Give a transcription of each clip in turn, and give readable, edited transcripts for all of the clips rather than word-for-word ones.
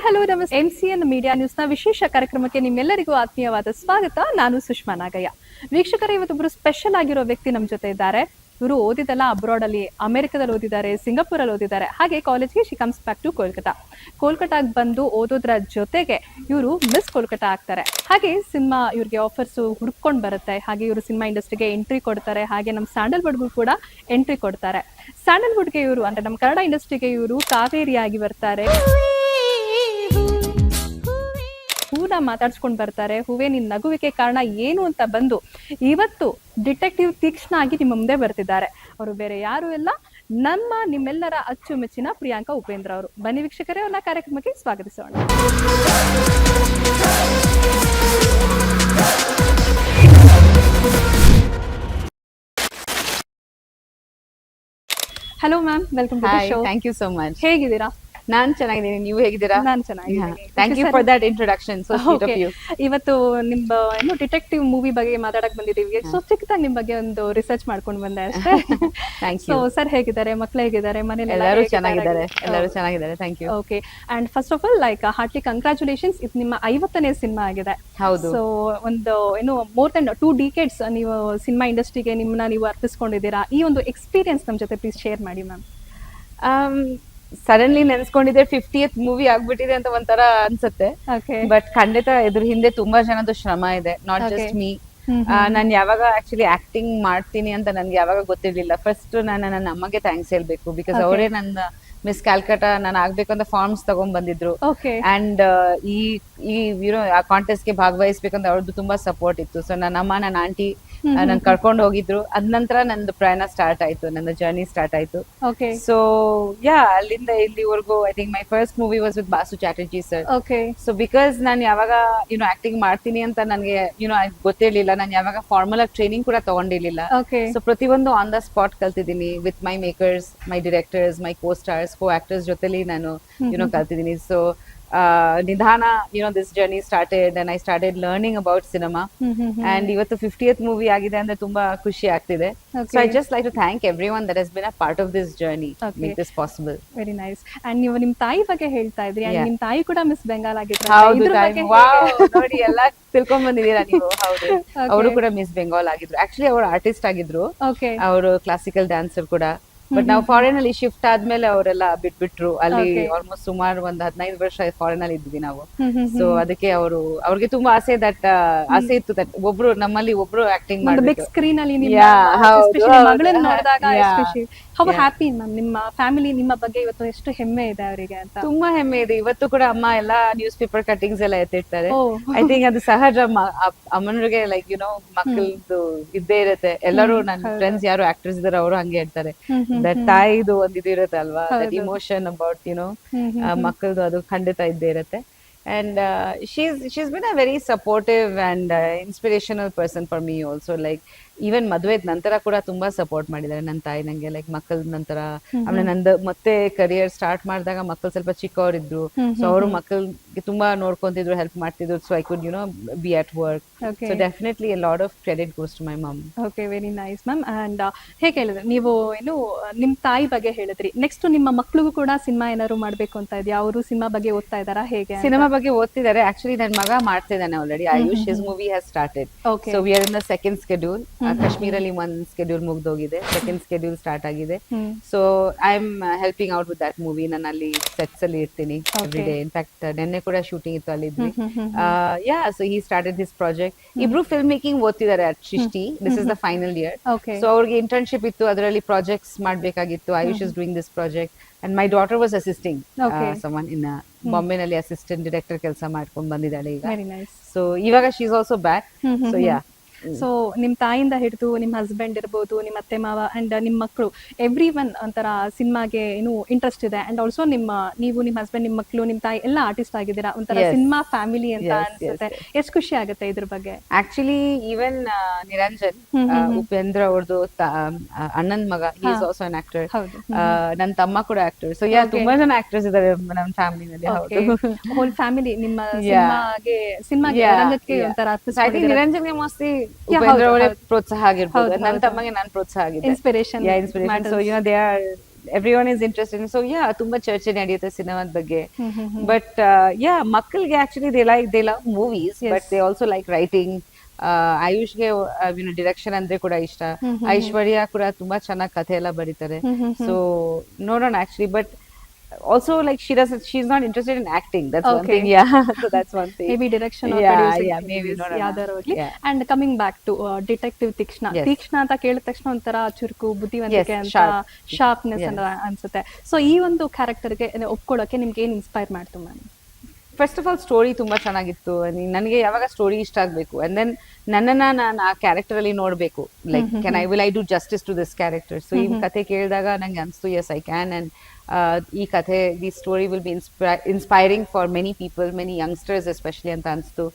Hello ನಮಸ್ತೆ. MCN media ನ್ಯೂಸ್ನ ವಿಶೇಷ ಕಾರ್ಯಕ್ರಮಕ್ಕೆ ನಿಮ್ಮೆಲ್ಲರಿಗೂ ಆತ್ಮೀಯವಾದ ಸ್ವಾಗತ. ನಾನು ಸುಷ್ಮಾ ನಾಗಯ್ಯ. ವೀಕ್ಷಕರೇ, ಇವತ್ತೊಬ್ಬರು ಸ್ಪೆಷಲ್ ಆಗಿರೋ ವ್ಯಕ್ತಿ ನಮ್ಮ ಜೊತೆ ಇದ್ದಾರೆ. ಇವರು ಓದಿದಲ್ಲ ಅಬ್ರಾಡ್ ಅಲ್ಲಿ, ಅಮೆರಿಕದಲ್ಲಿ ಓದಿದ್ದಾರೆ, ಸಿಂಗಾಪುರಲ್ಲಿ ಓದಿದ್ದಾರೆ. ಹಾಗೆ ಕಾಲೇಜ್ಗೆ ಶಿ ಕಮ್ಸ್ ಬ್ಯಾಕ್ ಟು ಕೋಲ್ಕತಾಗೆ ಬಂದು ಓದೋದ್ರ ಜೊತೆಗೆ ಇವರು ಮಿಸ್ ಕೋಲ್ಕತಾ ಆಗ್ತಾರೆ. ಹಾಗೆ ಸಿನಿಮಾ ಇವ್ರಿಗೆ ಆಫರ್ಸ್ ಹುಡ್ಕೊಂಡು ಬರುತ್ತೆ. ಹಾಗೆ ಇವರು ಸಿನಿಮಾ ಇಂಡಸ್ಟ್ರಿಗೆ ಎಂಟ್ರಿ ಕೊಡ್ತಾರೆ. ಹಾಗೆ ನಮ್ಮ ಸ್ಯಾಂಡಲ್ವುಡ್ಗೂ ಕೂಡ ಎಂಟ್ರಿ ಕೊಡ್ತಾರೆ. ಸ್ಯಾಂಡಲ್ವುಡ್ಗೆ ಇವರು ಅಂದ್ರೆ ನಮ್ಮ ಕನ್ನಡ ಇಂಡಸ್ಟ್ರಿಗೆ ಇವರು ಕಾವೇರಿಯಾಗಿ ಬರ್ತಾರೆ. ಹೂನ ಮಾತಾಡ್ಸ್ಕೊಂಡು ಬರ್ತಾರೆ. ಹೂವೇ ನಿನ್ ನಗುವಿಕೆ ಕಾರಣ ಏನು ಅಂತ ಬಂದು ಇವತ್ತು ಡಿಟೆಕ್ಟಿವ್ ತೀಕ್ಷ್ಣ ಆಗಿ ನಿಮ್ಮ ಮುಂದೆ ಬರ್ತಿದ್ದಾರೆ. ಅವರು ಬೇರೆ ಯಾರು ಎಲ್ಲ, ನಿಮ್ಮೆಲ್ಲರ ಅಚ್ಚುಮೆಚ್ಚಿನ ಪ್ರಿಯಾಂಕಾ ಉಪೇಂದ್ರ ಅವರು. ಬನ್ನಿ ವೀಕ್ಷಕರೇ, ಅವ್ರನ್ನ ಕಾರ್ಯಕ್ರಮಕ್ಕೆ ಸ್ವಾಗತಿಸೋಣ. Hello ma'am, welcome to the show. Thank you so much. ಹೇಗಿದ್ದೀರಾ? ನಾನ್ ಚೆನ್ನಾಗಿದ್ದೀನಿ, ನೀವು ಹೇಗಿದ್ದೀರಾ? ನಾನು ಚೆನ್ನಾಗಿದ್ದೀನಿ. Thank you for that introduction. So sweet of you. ಇವತ್ತು ನಿಮ್ಮ ಏನು ಡಿಟೆಕ್ಟಿವ್ ಮೂವಿ ಬಗ್ಗೆ ಮಾತಾಡಕ್ ಬಂದಿದ್ದೀವಿ. ಸೊ ಚಿಕ್ಕದಾಗಿ ನಿಮ್ ಬಗ್ಗೆ ಒಂದು ರಿಸರ್ಚ್ ಮಾಡ್ಕೊಂಡು ಬಂದೆ ಅಷ್ಟೇ. Thank so you. ಸರ್ ಹೇಗಿದ್ದಾರೆ? ಮಕ್ಳು ಹೇಗಿದ್ದಾರೆ? ಮನೇಲಿ ಎಲ್ಲರೂ ಚೆನ್ನಾಗಿದ್ದಾರೆ, ಎಲ್ಲರೂ ಚೆನ್ನಾಗಿದ್ದಾರೆ. Thank you. Okay. And first of all heartly congratulations, ಇದು ನಿಮ್ಮ 50ನೇ ಸಿನಿಮಾ ಆಗಿದೆ. ಹೌದು. ಸೊ ಒಂದು ಏನು ಮೋರ್ ದನ್ 2 decades ನೀವು ಸಿನಿಮಾ ಇಂಡಸ್ಟ್ರಿಗೆ ನಿಮ್ಮನ್ನ ನೀವು ಅರ್ಪಿಸ್ಕೊಂಡಿದ್ದೀರಾ. ಈ ಒಂದು ಎಕ್ಸ್ಪೀರಿಯನ್ಸ್ ನಮ್ಮ ಜೊತೆ ಪ್ಲೀಸ್ ಶೇರ್ ಮಾಡಿ ಮ್ಯಾಮ್. ಸಡನ್ಲಿ ನೆನ್ಸ್ಕೊಂಡಿದ್ದೆ 50th ಮೂವಿ ಆಗ್ಬಿಟ್ಟಿದೆ ಅಂತ ಒಂಥರ ಅನ್ಸುತ್ತೆ. ಓಕೆ. ಬಟ್ ಖಂಡಿತ ಇದ್ರ ಹಿಂದೆ ತುಂಬಾ ಜನದ ಶ್ರಮ ಇದೆ, ನಾಟ್ ಜಸ್ಟ್ ಮೀ. ನಾನ್ ಯಾವಾಗ ಆಕ್ಚುಲಿ ಆಕ್ಟಿಂಗ್ ಮಾಡ್ತೀನಿ ಅಂತ ನನ್ಗೆ ಯಾವಾಗ ಗೊತ್ತಿರ್ಲಿಲ್ಲ. ಫಸ್ಟ್ ನಾನು ನನ್ನ ಅಮ್ಮಗೆ ಥ್ಯಾಂಕ್ಸ್ ಹೇಳ್ಬೇಕು, ಬಿಕಾಸ್ ಅವರೇ ನನ್ನ ಮಿಸ್ ಕ್ಯಾಲ್ಕಟಾ ನಾನು ಆಗ್ಬೇಕು ಅಂತ ಫಾರ್ಮ್ಸ್ ತಗೊಂಡ್ ಬಂದಿದ್ರು. ಓಕೆ. ಅಂಡ್ ಈ ಯುನೋ ಆ ಕಾಂಟೆಸ್ಟ್ ಗೆ ಭಾಗವಹಿಸ್ಬೇಕಂತ ಅವ್ರದ್ದು ತುಂಬಾ ಸಪೋರ್ಟ್ ಇತ್ತು. ಸೊ ನನ್ನ ಅಮ್ಮ, ನನ್ನ ಆಂಟಿ ನನ್ ಕರ್ಕೊಂಡು ಹೋಗಿದ್ರು. ಅದ್ ನಂತರ ನಂದು ಪ್ರಯಾಣ ಸ್ಟಾರ್ಟ್ ಆಯ್ತು, ನನ್ನ ಜರ್ನಿ ಸ್ಟಾರ್ಟ್ ಆಯ್ತು. ಓಕೆ. ಸೊ ಅಲ್ಲಿಂದ ಇಲ್ಲಿವರೆಗೂ I think my first movie was with Basu Chatterjee sir. Okay. So because ನಾನು ಯಾವಾಗ ಆಕ್ಟಿಂಗ್ ಮಾಡ್ತೀನಿ ಅಂತ ನನಗೆ ಗೊತ್ತಿರ್ಲಿಲ್ಲ. ನಾನು ಯಾವಾಗ ಫಾರ್ಮಲ್ ಆಗಿ ಟ್ರೈನಿಂಗ್ ಕೂಡ ತಗೊಂಡಿರ್ಲಿಲ್ಲ. ಓಕೆ. ಸೊ ಪ್ರತಿಯೊಂದು ಆನ್ ದ ಸ್ಪಾಟ್ ಕಲ್ತಿದ್ದೀನಿ with my makers, my directors, my co stars, co actors ಜೊತೆಲಿ ನಾನು ಕಲ್ತಿದ್ದೀನಿ. ಸೊ ನಿಧಾನ this journey started and I started learning about cinema. And ಇವತ್ತು 50th ಮೂವಿ ಆಗಿದೆ ಅಂದ್ರೆ ತುಂಬಾ ಖುಷಿ ಆಗ್ತಿದೆ. So I just like to thank everyone that has been a part of this journey, make this possible. Very nice. And ನೀವು ನಿಮ್ ತಾಯಿ ಬಗ್ಗೆ ಹೇಳ್ತಾ ಇದ್ರಿ. ಅಂಡ್ ನಿಮ್ ತಾಯಿ ಕೂಡ ಮಿಸ್ ಬೆಂಗಾಲ್ ಆಗಿದ್ರು. ಹೌದು, ನೋಡಿ ಎಲ್ಲ ತಿಳ್ಕೊಂಡ್ ಬಂದಿದ್ದೀರಾ ನೀವು. ಹೌದು, ಅವರು ಕೂಡ ಮಿಸ್ ಬೆಂಗಾಲ್ ಆಗಿದ್ರು. ಆಕ್ಚುಲಿ ಅವರು ಆರ್ಟಿಸ್ಟ್ ಆಗಿದ್ರು, ಓಕೆ. ಅವರು ಕ್ಲಾಸಿಕಲ್ ಡ್ಯಾನ್ಸರ್ ಕೂಡ. ಬಟ್ ನಾವು ಫಾರಿನ್ ಅಲ್ಲಿ ಶಿಫ್ಟ್ ಆದ್ಮೇಲೆ ಅವರೆಲ್ಲ ಬಿಟ್ಬಿಟ್ರು. ಅಲ್ಲಿ ಆಲ್ಮೋಸ್ಟ್ ಸುಮಾರು ಒಂದು 15 ವರ್ಷ ಫಾರಿನ್ ಅಲ್ಲಿ ಇದ್ವಿ ನಾವು. ಸೊ ಅದಕ್ಕೆ ಅವ್ರಿಗೆ ತುಂಬಾ ಆಸೆ ಇತ್ತು ದಟ್ ನಮ್ಮಲ್ಲಿ ಒಬ್ರು ಆಕ್ಟಿಂಗ್ ಬಿಗ್ ಮಾಡ್ಬೇಕು. ಸ್ಕ್ರೀನ್ ಅಲ್ಲಿ ಮಗಳನ್ನ ನೋಡಿದಾಗ ಎಷ್ಟು ಖುಷಿ. ಹೌ ಹ್ಯಾಪಿ ಮ್ಯಾಮ್, ನಿಮ್ಮ ಫ್ಯಾಮಿಲಿ ನಿಮ್ಮ ಬಗ್ಗೆ ಇವತ್ತು ಎಷ್ಟು ಹೆಮ್ಮೆ ಇದೆ ಅವರಿಗೆ ಅಂತ? ತುಂಬಾ ಹೆಮ್ಮೆ ಇದೆ. ಇವತ್ತು ಕೂಡ ಅಮ್ಮ ಎಲ್ಲಾ ನ್ಯೂಸ್ ಪೇಪರ್ ಕಟ್ಟಿಂಗ್ಸ್ ಎಲ್ಲ ಎತ್ತಿರ್ತಾರೆ. ಐ ಥಿಂಕ್ ಅದು ಸಹಜ. ಅಮ್ಮನವ್ರಿಗೆ ಮಕ್ಕಳದು ಇದ್ದೇ ಇರುತ್ತೆ. ಎಲ್ಲರೂ ನನ್ನ ಫ್ರೆಂಡ್ಸ್ ಯಾರು ಆಕ್ಟರ್ಸ್ ಇದಾರೆ ಅವರು ಹಂಗೆ ಹೇಳ್ತಾರೆ. ದಟ್ ತಾಯಿದು ಒಂದು ಇರುತ್ತೆ ಅಲ್ವಾ, ದಟ್ ಇಮೋಷನ್ ಅಬೌಟ್ ಮಕ್ಕಳದು, ಅದು ಖಂಡಿತ ಇದ್ದೇ ಇರುತ್ತೆ. And she's been a very supportive and inspirational person for me also. Like even ಮದುವೆ ನಂತರ ಕೂಡ ತುಂಬಾ ಸಪೋರ್ಟ್ ಮಾಡಿದ್ದಾರೆ ನನ್ನ ತಾಯಿ ನಂಗೆ. ಲೈಕ್ ಮಕ್ಕಳ ನಂತರ ಆಮೇಲೆ ನಂದು ಮತ್ತೆ ಕರಿಯರ್ ಸ್ಟಾರ್ಟ್ ಮಾಡಿದಾಗ ಮಕ್ಕಳು ಸ್ವಲ್ಪ ಚಿಕ್ಕವರಿದ್ರು. ಸೊ ಅವರು ಮಕ್ಕಳಿಗೆ ತುಂಬಾ ನೋಡ್ಕೊಂತಿದ್ರು, ಹೆಲ್ಪ್ ಮಾಡ್ತಿದ್ರು. So I could be at work. So definitely a lot of credit goes to my mom. Okay, very nice ma'am. And ಹೇಗೆ ಹೇಳಿದ್ರೆ ನೀವು ನಿಮ್ ತಾಯಿ ಬಗ್ಗೆ ಹೇಳಿದ್ರಿ. ನೆಕ್ಸ್ಟ್ ನಿಮ್ಮ ಮಕ್ಳಿಗೂ ಕೂಡ ಸಿನಿಮಾ ಏನಾದ್ರು ಮಾಡ್ಬೇಕು ಅಂತ ಇದೆಯಾ? ಅವರು ಸಿನಿಮಾ ಬಗ್ಗೆ ಓದ್ತಾ ಇದಾರಾ ಹೇಗೆ? ಸಿನಿಮಾ ಬಗ್ಗೆ ಓದ್ತಿದ್ದಾರೆ. ಆಕ್ಚುಲಿ ನನ್ನ ಮಗ ಮಾಡ್ತಿದ್ದಾನೆ already. AYUSH, his movie has started. Okay. So we are in the second schedule. ಕಾಶ್ಮೀರಲ್ಲಿ ಒಂದ್ ಸ್ಕೆಡ್ಯೂಲ್ ಮುಗ್ದೋಗಿದೆ, ಸೆಕೆಂಡ್ ಸ್ಕೆಡ್ಯೂಲ್ ಸ್ಟಾರ್ಟ್ ಆಗಿದೆ. So I am helping out with that movie. ನಾನು ಅಲ್ಲಿ ಸೆಟ್ಸ್ ಅಲ್ಲಿ ಇರ್ತೀನಿ ಎವ್ರಿ ಡೇ. ಇನ್ಫ್ಯಾಕ್ಟ್ ನಿನ್ನೆ ಕೂಡ ಶೂಟಿಂಗ್ ಇತ್ತು, ಅಲ್ಲಿದ್ವಿ. So he started this project. ಇಬ್ರು ಫಿಲ್ಮ್ ಮೇಕಿಂಗ್ ಓದ್ತಿದ್ದಾರೆ at Srishti. This is the final year. So ಅವ್ರಿಗೆ ಇಂಟರ್ನ್ಶಿಪ್ ಇತ್ತು, ಅದರಲ್ಲಿ ಪ್ರಾಜೆಕ್ಟ್ಸ್ ಮಾಡ್ಬೇಕಾಗಿತ್ತು. Ayush is doing this project and my daughter was assisting someone in ಬಾಂಬೆನಲ್ಲಿ. ಅಸಿಸ್ಟೆಂಟ್ ಡೈರೆಕ್ಟರ್ ಕೆಲಸ ಮಾಡ್ಕೊಂಡು ಬಂದಿದ್ದಾಳೆ ಈಗ. ಸೊ ಇವಾಗ she is also back. So so ನಿಮ್ ತಾಯಿಯಿಂದ ಹಿಡಿದು ನಿಮ್ ಹಸ್ಬೆಂಡ್ ಇರ್ಬೋದು, ನಿಮ್ ಅತ್ತೆ ಮಾವ ಅಂಡ್ ನಿಮ್ ಮಕ್ಕಳು, ಎವ್ರಿ ಒನ್ ಒಂಥರ ಸಿನಿಮಾಗೆ ಇಂಟ್ರೆಸ್ಟ್ ಇದೆ. ಅಂಡ್ ಆಲ್ಸೋ ನೀವು ನಿಮ್ ಹಸ್ಬೆಂಡ್, ನಿಮ್ ಮಕ್ಕಳು, ನಿಮ್ ತಾಯಿ ಎಲ್ಲ ಆರ್ಟಿಸ್ಟ್ ಆಗಿದ್ದೀರಾ. ಒಂಥರ ಸಿನಿಮಾ ಫ್ಯಾಮಿಲಿ ಅಂತ ಅನ್ಸುತ್ತೆ. ಎಷ್ಟು ಖುಷಿ ಆಗುತ್ತೆ ಇದ್ರ ಬಗ್ಗೆ? ಆಕ್ಚುಲಿ ಈವನ್ ನಿರಂಜನ್ ಉಪೇಂದ್ರ ಅವ್ರದ್ದು ಅಣ್ಣನ್ ಮಗ, he is also an actor. ನನ್ನ ತಮ್ಮ ಕೂಡ ಆಕ್ಟರ್. ಸೊ ತುಂಬಾ ಜನ ಆಕ್ಟರ್ಸ್ ಇದಾರೆ ನಮ್ಮ ಫ್ಯಾಮಿಲಿನಲ್ಲಿ. ಹೋಲ್ ಫ್ಯಾಮಿಲಿ ನಿಮ್ಮ ಸಿನಿಮಾಗೆ ರಂಗಕ್ಕೆ ಒಂಥರ ನಿರಂಜನ್ಗೆ ಮೋಸ್ಟ್ಲಿ ಉಪೇಂದ್ರ ಅವರೇ ಪ್ರೋತ್ಸಾಹ ಆಗಿರ್ಬೋದು. ನನ್ನ ತಮ್ಮಗೆ ನಾನು ಪ್ರೋತ್ಸಾಹ ಆಗಿದೆ, inspiration. So they are everyone is interested. So yeah ತುಂಬಾ ಚರ್ಚೆ ನಡೆಯುತ್ತೆ ಸಿನಿಮಾದ ಬಗ್ಗೆ. ಬಟ್ ಯಾ ಮಕ್ಕಳಿಗೆ actually they love movies, but they also like writing. ಆಯುಷ್ಗೆ ಡಿರೆಕ್ಷನ್ ಅಂದ್ರೆ ಕೂಡ ಇಷ್ಟ. ಐಶ್ವರ್ಯ ಕೂಡ ತುಂಬಾ ಚೆನ್ನಾಗಿ ಕಥೆ ಎಲ್ಲ ಬರೀತಾರೆ. ಸೊ ನೋಡೋಣ actually. But also like she's not interested in acting, that's one thing. Yeah. So that's one thing, maybe direction or yeah, producing yeah, maybe movies, ನೋಡೋಣ. ಯಾವ್ದಾದ್ರು ಹೋಗ್ಲಿ. Yeah. And coming back to detective ತೀಕ್ಷ್ಣ. Yes. ತೀಕ್ಷ್ಣ ಅಂತ ಕೇಳಿದ ತಕ್ಷಣ ಒಂಥರ ಚುರುಕು, ಬುದ್ಧಿವಂತಿಕೆ Yes, ಅಂತ, sharp. Sharpness Yes. ಅಂತ ಅನ್ಸುತ್ತೆ. ಸೊ ಈ ಒಂದು ಕ್ಯಾರೆಕ್ಟರ್ಗೆ ಒಪ್ಕೊಳ್ಳೋಕೆ ನಿಮ್ಗೆ ಏನ್ ಇನ್ಸ್ಪೈರ್ ಮಾಡ್ತು ma'am? First of all story ತುಂಬಾ ಚೆನ್ನಾಗಿತ್ತು. ನನಗೆ ಯಾವಾಗ ಸ್ಟೋರಿ ಇಷ್ಟ ಆಗ್ಬೇಕು ಅಂಡ್ ದೆನ್ ನನ್ನನ್ನ ನಾನು ಆ ಕ್ಯಾರೆಕ್ಟರ್ ಅಲ್ಲಿ ನೋಡ್ಬೇಕು. Like will I do justice to this character. So ಈ ಕಥೆ ಕೇಳಿದಾಗ ನಂಗೆ ಅನ್ಸ್ತು ಎಸ್ ಐ ಕ್ಯಾನ್. ಅಂಡ್ ಈ ಕಥೆ the story will be inspiring for many people, many youngsters especially ಅಂತ ಅನ್ಸ್ತು.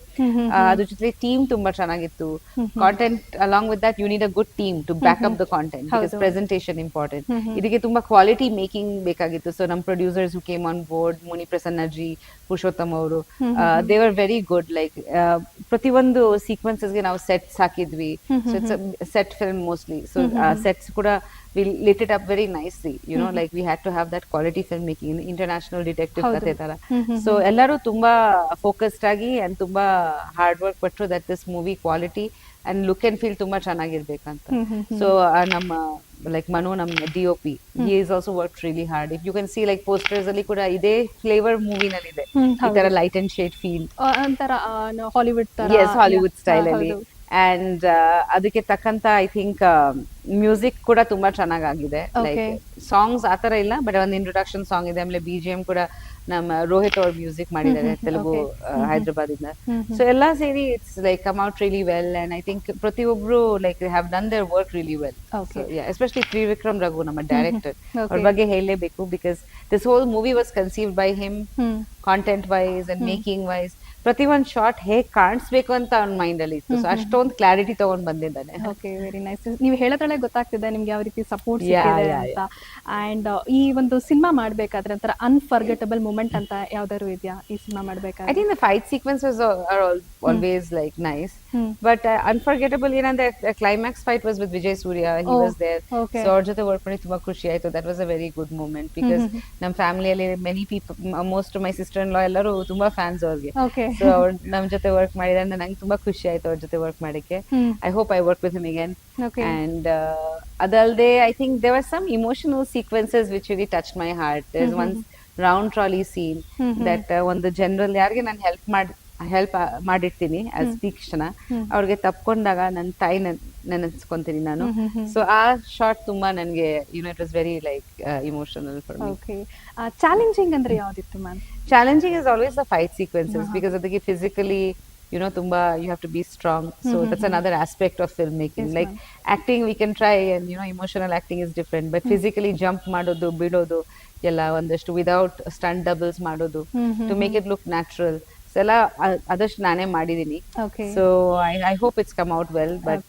ಅದ್ರ ಜೊತೆ ಟೀಮ್ ತುಂಬಾ ಚೆನ್ನಾಗಿತ್ತು. Content along with that you need a good team to back up the content, because presentation important. ಇದಕ್ಕೆ ತುಂಬಾ ಕ್ವಾಲಿಟಿ ಮೇಕಿಂಗ್ ಬೇಕಾಗಿತ್ತು. So ನಮ್ producers who came on board, Muni Prasannaji, Purushottam ಅವರು, they were very good. Like ಪ್ರತಿಯೊಂದು ಸೀಕ್ವೆನ್ಸಸ್ಗೆ ನಾವು ಸೆಟ್ಸ್ ಹಾಕಿದ್ವಿ. So it's set film mostly. So sets ಕೂಡ we lit it up very nicely, you know, like we had to have that quality filmmaking, international detective ಕಥೆ ತರ. So ಎಲ್ಲರೂ ತುಂಬಾ focused ಆಗಿ and ತುಂಬಾ ಹಾರ್ಡ್ ವರ್ಕ್ ಪಟ್ರು that this movie quality and look and feel ತುಂಬಾ ಚೆನ್ನಾಗಿರ್ಬೇಕಂತ. So ನಮ್ಮ ಲೈಕ್ ಮನು, ನಮ್ಮ DOP, he is also worked really hard. If you can see like posters ಅಲ್ಲಿ ಕೂಡ ಇದೇ ಫ್ಲೇವರ್ ಮೂವಿ ನಲ್ಲಿ ಇದೆ, ಈ ತರ ಲೈಟ್ ಅಂಡ್ ಶೇಡ್ ಫೀಲ್, ಒಂಥರ ಹಾಲಿವುಡ್ ತರ. ಎಸ್, ಹಾಲಿವುಡ್ ಸ್ಟೈಲ್ ಅಲ್ಲಿ. ಅಂಡ್ ಅದಕ್ಕೆ ತಕ್ಕಂತ ಐ ಥಿಂಕ್ ಮ್ಯೂಸಿಕ್ ಕೂಡ ತುಂಬಾ ಚೆನ್ನಾಗಿದೆ. ಲೈಕ್ ಸಾಂಗ್ಸ್ ಆತರ ಇಲ್ಲ, ಬಟ್ ಒಂದು ಇಂಟ್ರೊಡಕ್ಷನ್ ಸಾಂಗ್ ಇದೆ. ಆಮೇಲೆ BGM ಕೂಡ ನಮ್ಮ ರೋಹಿತ್ ಅವ್ರ ಮ್ಯೂಸಿಕ್ ಮಾಡಿದ್ದಾರೆ, ತೆಲುಗು, ಹೈದರಾಬಾದ್ ಇಂದ. ಸೊ ಎಲ್ಲಾ ಸೇರಿ it's like come out really well. And I think ಪ್ರತಿಯೊಬ್ರು like they have done their work really well. Especially Trivikram Raghu, ನಮ್ಮ ಡೈರೆಕ್ಟರ್, ಅವ್ರ ಬಗ್ಗೆ ಹೇಳಲೇಬೇಕು. Because this whole movie was conceived by him, content wise and making wise. ಪ್ರತಿ ಒಂದ್ short ಹೇಗ್ ಕಾಣಿಸ್ಬೇಕು ಅಂತ ಅವ್ನ ಮೈಂಡ್ ಅಲ್ಲಿ ಇತ್ತು. ಸೊ ಅಷ್ಟೊಂದು ಕ್ಲಾರಿಟಿ ತಗೊಂಡ್ ಬಂದಿದ್ದಾನೆ. Okay, very nice. ನೀವು ಹೇಳೋದ್ರೊಳಗೆ ಗೊತ್ತಾಗ್ತಿದೆ ನಿಮ್ಗೆ ಯಾವ ರೀತಿ ಸಪೋರ್ಟ್ ಸಿಕ್ಕಿದೆ ಅಂತ. ಅಂಡ್ ಈ ಒಂದು ಸಿನಿಮಾ ಮಾಡ್ಬೇಕಾದ್ರೆ ಒಂಥರ ಅನ್ಫರ್ಗೆಟಬಲ್ ಮೂಮೆಂಟ್ ಅಂತ ಯಾವ್ದಾದ್ರು ಇದೆಯಾ ಈ ಸಿನಿಮಾ ಮಾಡ್ಬೇಕಾದ್ರೆ? I think the fight sequences are always like nice, but unforgettable ಏನಂದ್ರೆ climax fight was with Vijay Surya. He was there. So ಅವ್ರ ಜೊತೆ ವರ್ಕ್ ಮಾಡಿ ತುಂಬಾ ಖುಷಿ ಆಯ್ತು. That was a very good moment. Because ನಮ್ಮ ಫ್ಯಾಮಿಲಿಯಲ್ಲಿ many people, most my sister in law ಎಲ್ಲರೂ ತುಂಬಾ ಫ್ಯಾನ್ಸ್ ಅವ್ರಿಗೆ. ಸೊ ಅವ್ರು ನಮ್ ಜೊತೆ ವರ್ಕ್ ಮಾಡಿದ್ರೆ ನಂಗೆ ತುಂಬಾ ಖುಷಿ ಆಯ್ತು ಅವ್ರ ಜೊತೆ ವರ್ಕ್ ಮಾಡಕ್ಕೆ. I hope I work with him again. And ಅದಲ್ದೆ I think there were some emotional sequences which really touched my heart. There is one round trolley scene that ಒಂದು ಜನರಲ್ ಯಾರಿಗೆ ನಾನು ಹೆಲ್ಪ್ ಮಾಡಿರ್ತೀನಿ ಆಸ್ ತೀಕ್ಷ್ಣ, ಅವ್ರಿಗೆ ತಪ್ಕೊಂಡಾಗ ನನ್ನ ತಾಯಿ ನೆನೆಸ್ಕೊಂತೀನಿ ನಾನು. ಸೊ ಆ ಶಾರ್ಟ್ ತುಂಬಾ ನನ್ಗೆ it was very like emotional for me. Okay, challenging ಅಂದ್ರೆ ಯಾವ್ದಿತ್ತು ma'am? Challenging is always the fight sequences, because adike physically tumba you have to be strong. So that's another aspect of filmmaking. Yes, like acting we can try, and emotional acting is different, but physically jump madodu, bidodu ella ondashtu without stunt doubles madodu to make it look natural. So ella adashtu nane madidini. So I hope it's come out well, but